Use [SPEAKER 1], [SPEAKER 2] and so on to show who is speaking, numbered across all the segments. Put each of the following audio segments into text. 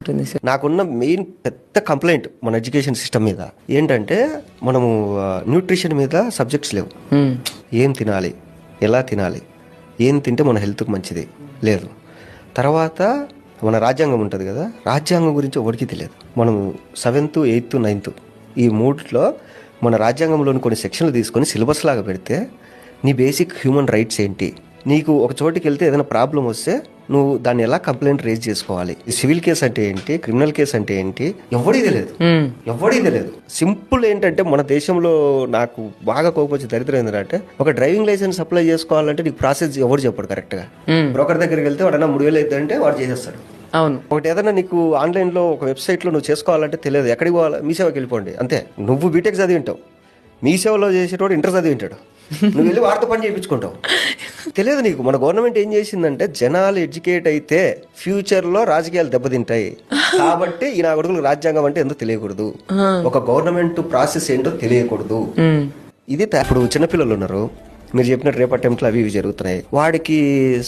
[SPEAKER 1] ఉంటుంది సార్.
[SPEAKER 2] నాకున్న మెయిన్ పెద్ద కంప్లైంట్ మన ఎడ్యుకేషన్ సిస్టమ్ మీద ఏంటంటే మనము న్యూట్రిషన్ మీద సబ్జెక్ట్స్ లేవు. ఏం తినాలి, ఎలా తినాలి, ఏం తింటే మన హెల్త్కి మంచిది లేదు. తర్వాత మన రాజ్యాంగం ఉంటుంది కదా, రాజ్యాంగం గురించి ఎవరికి తెలియదు. మనం 7th, 8th, 9th ఈ మూడిలో మన రాజ్యాంగంలోని కొన్ని సెక్షన్లు తీసుకొని సిలబస్ లాగా పెడితే నీ బేసిక్ హ్యూమన్ రైట్స్ ఏంటి, నీకు ఒక చోటికి వెళ్తే ఏదైనా ప్రాబ్లం వస్తే నువ్వు దాన్ని ఎలా కంప్లైంట్ రేజ్ చేసుకోవాలి, సివిల్ కేసు అంటే ఏంటి, క్రిమినల్ కేసు అంటే ఏంటి, ఎవడీ తెలియదు. సింపుల్ ఏంటంటే మన దేశంలో నాకు బాగా కోపొచ్చే దరిద్రం ఏంటంటే ఒక డ్రైవింగ్ లైసెన్స్ అప్లై చేసుకోవాలంటే నీకు ప్రాసెస్ ఎవరు చెప్పడు కరెక్ట్ గా. బ్రోకర్ దగ్గరికి వెళ్తే వాడన్నా 3,000 అవుతుందంటే వాడు చేసేస్తాడు.
[SPEAKER 1] అవును.
[SPEAKER 2] ఒకటి ఏదైనా నీకు ఆన్లైన్ లో ఒక వెబ్సైట్ లో నువ్వు చేసుకోవాలంటే తెలియదు, ఎక్కడికి పోవాలి, మీ సేవకి వెళ్ళిపోండి అంతే. నువ్వు బీటెక్ చదివి ఉంటావు, మీ సేవలో చేసేటోడు ఇంటర్ చదివి ఉంటాడు, నువ్వు వెళ్ళి వారితో పని చేయించుకుంటావు. తెలియదు నీకు. మన గవర్నమెంట్ ఏం చేసిందంటే జనాలు ఎడ్యుకేట్ అయితే ఫ్యూచర్ లో రాజకీయాలు దెబ్బతింటాయి కాబట్టి ఈ నా కొడుకులకు రాజ్యాంగం అంటే ఎందుకు తెలియకూడదు, ఒక గవర్నమెంట్ ప్రాసెస్ ఏంటో తెలియకూడదు. ఇది ఇప్పుడు చిన్నపిల్లలు ఉన్నారు, మీరు చెప్పినట్టు రేపు అటెంప్ట్లు అవి ఇవి జరుగుతున్నాయి. వాడికి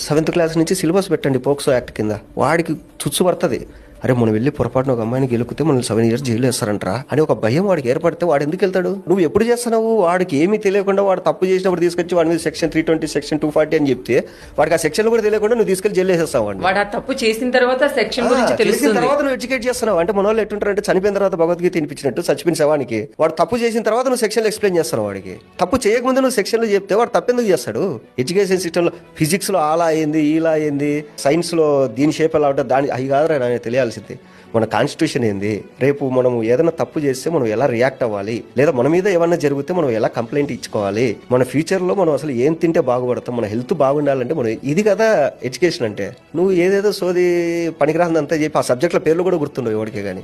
[SPEAKER 2] 7th క్లాస్ నుంచి సిలబస్ పెట్టండి పోక్సో యాక్ట్ కింద, వాడికి చుచ్చు పడుతుంది. అరే మనం వెళ్ళి పొరపాటున ఒక అమ్మాయిని గెలుకుతే మనం 7 years జైలు వేస్తారంటరా అని ఒక భయం వాడికి ఏర్పడితే వాడు ఎందుకు వెళ్తాడు? నువ్వు ఎప్పుడు చేస్తున్నావు? వాడికి ఏమీ తెలియకుండా వాడు తప్పు చేసినప్పుడు తీసుకొచ్చి వాడి మీద సెక్షన్ 320, సెక్షన్ 240 అని చెప్తే వాడికి ఆ సెక్షన్ కూడా తెలియకుండా నువ్వు తీసుకెళ్లి జైలు వేసేస్తావు.
[SPEAKER 1] వాడు ఆ తప్పు చేసిన తర్వాత సెక్షన్ గురించి తెలిసిన
[SPEAKER 2] తర్వాత నువ్వు ఎడ్యుకేట్ చేస్తున్నావు. అంటే మన వాళ్ళు ఎట్టుంటారంటే చనిపోయిన తర్వాత భగవద్గీత తినిపించినట్టు చచ్చిపోయిన శవానికి వాడు తప్పు చేసిన తర్వాత నువ్వు సెక్షన్ ఎక్స్ప్లెయిన్ చేస్తున్నావు. వాడికి తప్పు చేయకముందు నువ్వు సెక్షన్లో చెప్తే వాడు తప్పెందుకు చేస్తాడు? ఎడ్యుకేషన్ సిస్టమ్ లో ఫిజిక్స్ లో అలా అయింది ఇలా అయింది, సైన్స్ లో దీని షేప్ ఎలా ఉంటుంది దాని అవి కాదురా నాకు తెలియాల్సింది. మన కాన్స్టిట్యూషన్ ఏంది, రేపు మనం ఏదైనా తప్పు చేస్తే మనం ఎలా రియాక్ట్ అవ్వాలి, లేదా మన మీద ఏమన్నా జరిగితే మనం ఎలా కంప్లైంట్ ఇచ్చుకోవాలి, మన ఫ్యూచర్ లో మనం అసలు ఏం తింటే బాగుపడతాం, మన హెల్త్ బాగుండాలంటే మనం ఇది కదా ఎడ్యుకేషన్ అంటే. నువ్వు ఏదేదో సోది పనికిరాందంతా చెప్పి ఆ సబ్జెక్టుల పేర్లు కూడా గుర్తుండవు ఎవరికే కానీ.